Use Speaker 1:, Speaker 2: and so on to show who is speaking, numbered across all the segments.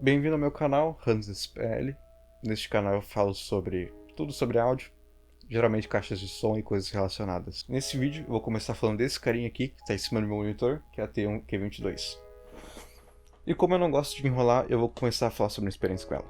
Speaker 1: Bem-vindo ao meu canal, HansSPL. Neste canal eu falo sobre tudo sobre áudio, geralmente caixas de som e coisas relacionadas. Nesse vídeo eu vou começar falando desse carinha aqui, que está em cima do meu monitor, que é a T1 Q22. E como eu não gosto de enrolar, eu vou começar a falar sobre a experiência com ela.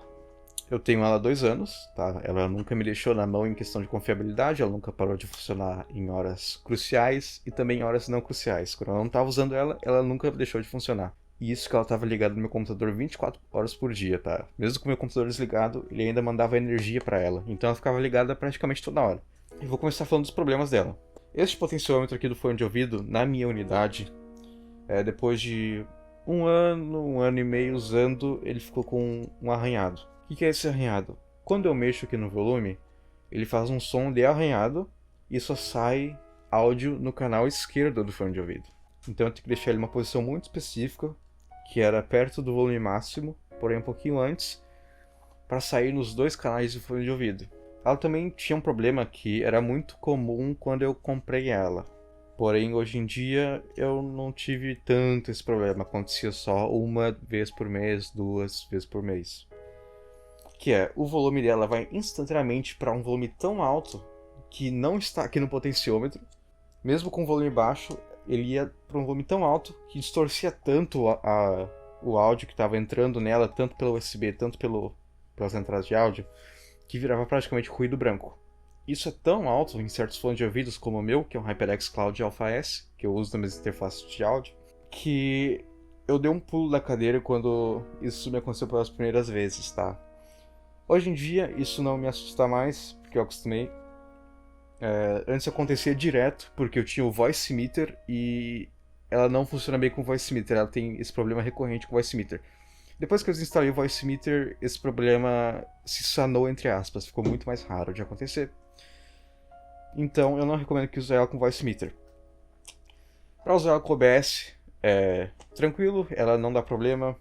Speaker 1: Eu tenho ela há 2 anos, tá? Ela nunca me deixou na mão em questão de confiabilidade, ela nunca parou de funcionar em horas cruciais e também em horas não cruciais. Quando eu não estava usando ela, ela nunca deixou de funcionar. E isso que ela estava ligada no meu computador 24 horas por dia, tá? Mesmo com o meu computador desligado, ele ainda mandava energia para ela, então ela ficava ligada praticamente toda hora. E vou começar falando dos problemas dela. Este potenciômetro aqui do fone de ouvido, na minha unidade, depois de um ano e meio usando, ele ficou com um arranhado. O que é esse arranhado? Quando eu mexo aqui no volume, ele faz um som de arranhado e só sai áudio no canal esquerdo do fone de ouvido. Então eu tenho que deixar ele em uma posição muito específica, que era perto do volume máximo, porém um pouquinho antes, para sair nos 2 canais do fone de ouvido. Ela também tinha um problema que era muito comum quando eu comprei ela. Porém, hoje em dia, eu não tive tanto esse problema. Acontecia só uma vez por mês, 2 vezes por mês. Que é, o volume dela vai instantaneamente para um volume tão alto que não está aqui no potenciômetro. Mesmo com volume baixo, ele ia para um volume tão alto que distorcia tanto o áudio que estava entrando nela, tanto pelo USB, tanto pelas entradas de áudio, que virava praticamente ruído branco. Isso é tão alto em certos fones de ouvidos como o meu, que é um HyperX Cloud Alpha S, que eu uso nas minhas interfaces de áudio, que eu dei um pulo da cadeira quando isso me aconteceu pelas primeiras vezes, tá? Hoje em dia isso não me assusta mais, porque eu acostumei. Antes acontecia direto, porque eu tinha o Voice Meter e ela não funciona bem com o Voice Meter, ela tem esse problema recorrente com o Voice Meter. Depois que eu desinstalei o Voice Meter, esse problema se sanou, entre aspas, ficou muito mais raro de acontecer. Então eu não recomendo que use ela com Voice Meter. Para usar ela com OBS, é tranquilo, ela não dá problema.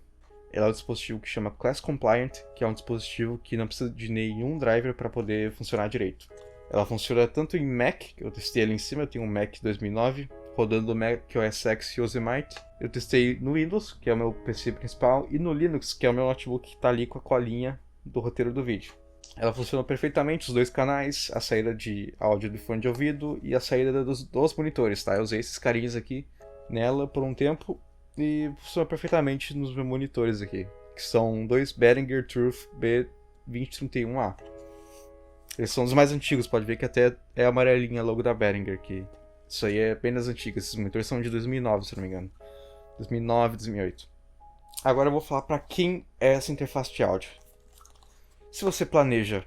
Speaker 1: Ela é um dispositivo que chama Class Compliant, que é um dispositivo que não precisa de nenhum driver para poder funcionar direito. Ela funciona tanto em Mac, que eu testei ali em cima, eu tenho um Mac 2009, rodando o Mac OS X Yosemite. Eu testei no Windows, que é o meu PC principal, e no Linux, que é o meu notebook que está ali com a colinha do roteiro do vídeo. Ela funciona perfeitamente, os 2 canais, a saída de áudio do fone de ouvido e a saída dos monitores, tá? Eu usei esses carinhas aqui nela por um tempo e funciona perfeitamente nos meus monitores aqui, que são 2 Behringer Truth B2031A. Eles são os mais antigos, pode ver que até é amarelinha logo da Behringer, que isso aí é bem das antigas, esses monitores são de 2009, se não me engano. 2009, 2008. Agora eu vou falar para quem é essa interface de áudio. Se você planeja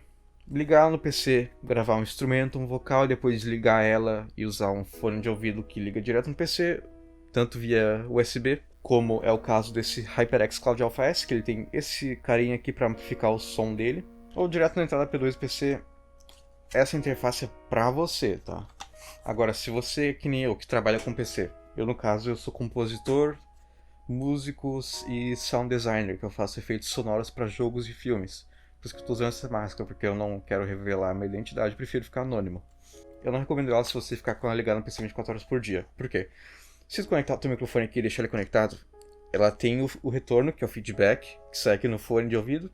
Speaker 1: ligar ela no PC, gravar um instrumento, um vocal, e depois desligar ela e usar um fone de ouvido que liga direto no PC, tanto via USB, como é o caso desse HyperX Cloud Alpha S, que ele tem esse carinha aqui para amplificar o som dele, ou direto na entrada P2 do PC, essa interface é pra você, tá? Agora, se você, que nem eu, que trabalha com PC, eu no caso eu sou compositor, músico e sound designer, que eu faço efeitos sonoros para jogos e filmes. Por isso que eu tô usando essa máscara, porque eu não quero revelar minha identidade, prefiro ficar anônimo. Eu não recomendo ela se você ficar com ela ligada no PC 24 horas por dia. Por quê? Se você conectar o teu microfone aqui e deixar ele conectado, ela tem o retorno, que é o feedback, que sai aqui no fone de ouvido,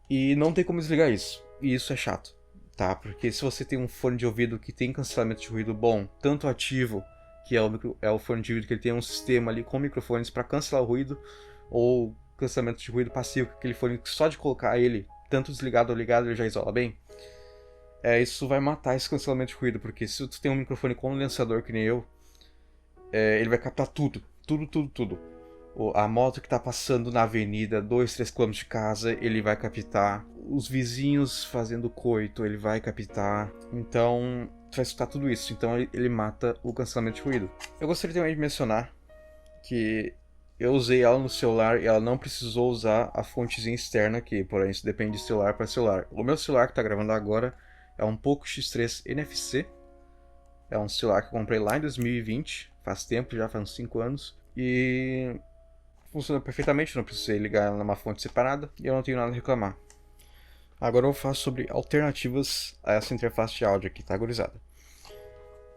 Speaker 1: e não tem como desligar isso. E isso é chato, tá? Porque se você tem um fone de ouvido que tem cancelamento de ruído bom, tanto ativo, que é o fone de ouvido que ele tem um sistema ali com microfones para cancelar o ruído, ou cancelamento de ruído passivo, aquele fone que só de colocar ele, tanto desligado ou ligado, ele já isola bem, isso vai matar esse cancelamento de ruído, porque se tu tem um microfone condensador que nem eu, ele vai captar tudo. A moto que tá passando na avenida, 2, 3 km de casa, ele vai captar. Os vizinhos fazendo coito, ele vai captar. Então, tu vai escutar tudo isso. Então, ele mata o cancelamento de ruído. Eu gostaria também de mencionar que eu usei ela no celular e ela não precisou usar a fontezinha externa aqui. Porém, isso depende de celular para celular. O meu celular que tá gravando agora é um Poco X3 NFC. É um celular que eu comprei lá em 2020. Faz tempo, já faz uns 5 anos. E funciona perfeitamente, não precisei ligar ela numa fonte separada e eu não tenho nada a reclamar. Agora eu vou falar sobre alternativas a essa interface de áudio aqui, tá, gurizada?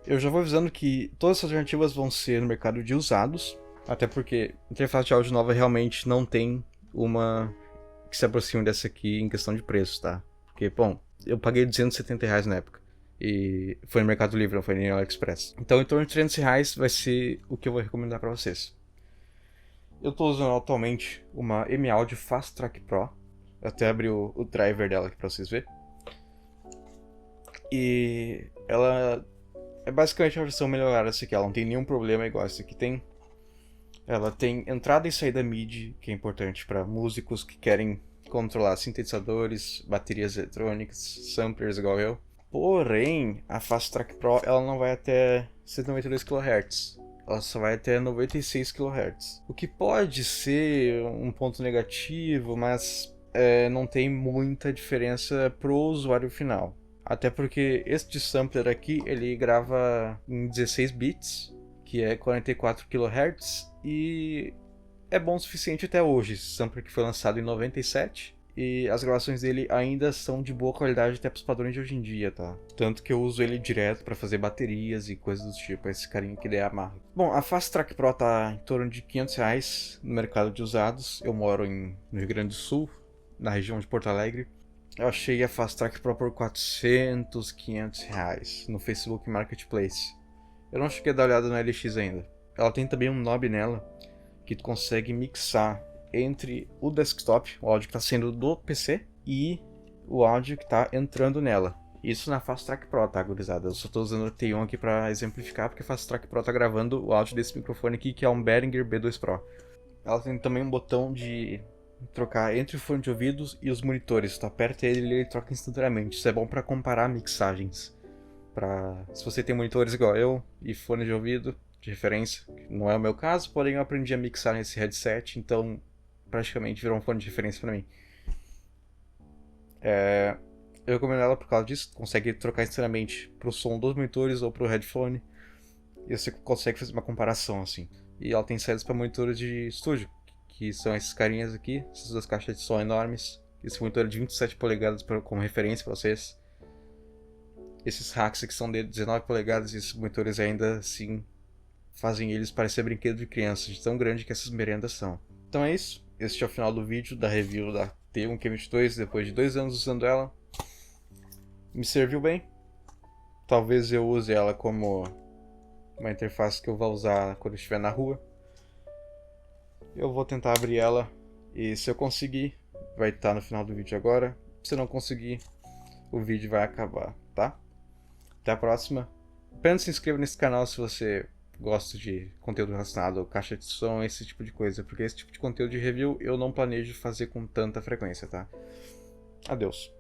Speaker 1: Eu já vou avisando que todas essas alternativas vão ser no mercado de usados, até porque interface de áudio nova realmente não tem uma que se aproxime dessa aqui em questão de preço, tá? Porque, bom, eu paguei R$270 na época. E foi no Mercado Livre, não foi nem no AliExpress. Então, em torno de R$300 vai ser o que eu vou recomendar pra vocês. Eu tô usando atualmente uma M-Audio Fast Track Pro. Eu até abri o driver dela aqui pra vocês verem. E ela é basicamente uma versão melhorada dessa aqui. Ela não tem nenhum problema igual essa aqui tem. Ela tem entrada e saída MIDI, que é importante para músicos que querem controlar sintetizadores, baterias eletrônicas, samplers igual eu. Porém, a Fast Track Pro ela não vai até 192 kHz. Ela só vai até 96 kHz. O que pode ser um ponto negativo, mas não tem muita diferença pro usuário final. Até porque este sampler aqui, ele grava em 16 bits, que é 44 kHz, e é bom o suficiente até hoje. Esse sampler que foi lançado em 97, e as gravações dele ainda são de boa qualidade até para os padrões de hoje em dia, tá? Tanto que eu uso ele direto para fazer baterias e coisas do tipo, esse carinha que daí amarra. Bom, a Fast Track Pro tá em torno de R$500 no mercado de usados. Eu moro no Rio Grande do Sul, na região de Porto Alegre. Eu achei a Fast Track Pro por R$400, R$500 no Facebook Marketplace. Eu não cheguei a dar uma olhada no LX ainda. Ela tem também um knob nela que tu consegue mixar entre o desktop, o áudio que está saindo do PC, e o áudio que está entrando nela. Isso na Fast Track Pro, tá, gurizada? Eu só estou usando o T1 aqui para exemplificar, porque a Fast Track Pro está gravando o áudio desse microfone aqui, que é um Behringer B2 Pro. Ela tem também um botão de trocar entre o fone de ouvidos e os monitores. Tu aperta ele e ele troca instantaneamente. Isso é bom para comparar mixagens. Se você tem monitores igual eu e fone de ouvido de referência, não é o meu caso, porém eu aprendi a mixar nesse headset, então praticamente virou um fone de referência para mim. Eu recomendo ela por causa disso. Tu consegue trocar instantaneamente pro som dos monitores ou pro headphone, e você consegue fazer uma comparação assim. E ela tem saídas para monitores de estúdio, que são esses carinhas aqui, essas duas caixas de som enormes. Esse monitor é de 27 polegadas como referência para vocês. Esses racks aqui são de 19 polegadas e esses monitores ainda assim fazem eles parecer brinquedo de criança, de tão grande que essas merendas são. Então é isso, este é o final do vídeo da review da T1Q22 depois de 2 anos usando ela. Me serviu bem. Talvez eu use ela como uma interface que eu vou usar quando eu estiver na rua. Eu vou tentar abrir ela e se eu conseguir, vai estar no final do vídeo agora. Se não conseguir, o vídeo vai acabar, tá? Até a próxima. Apenas se inscreva nesse canal se você gosta de conteúdo relacionado a caixa de som, esse tipo de coisa, porque esse tipo de conteúdo de review eu não planejo fazer com tanta frequência, tá? Adeus.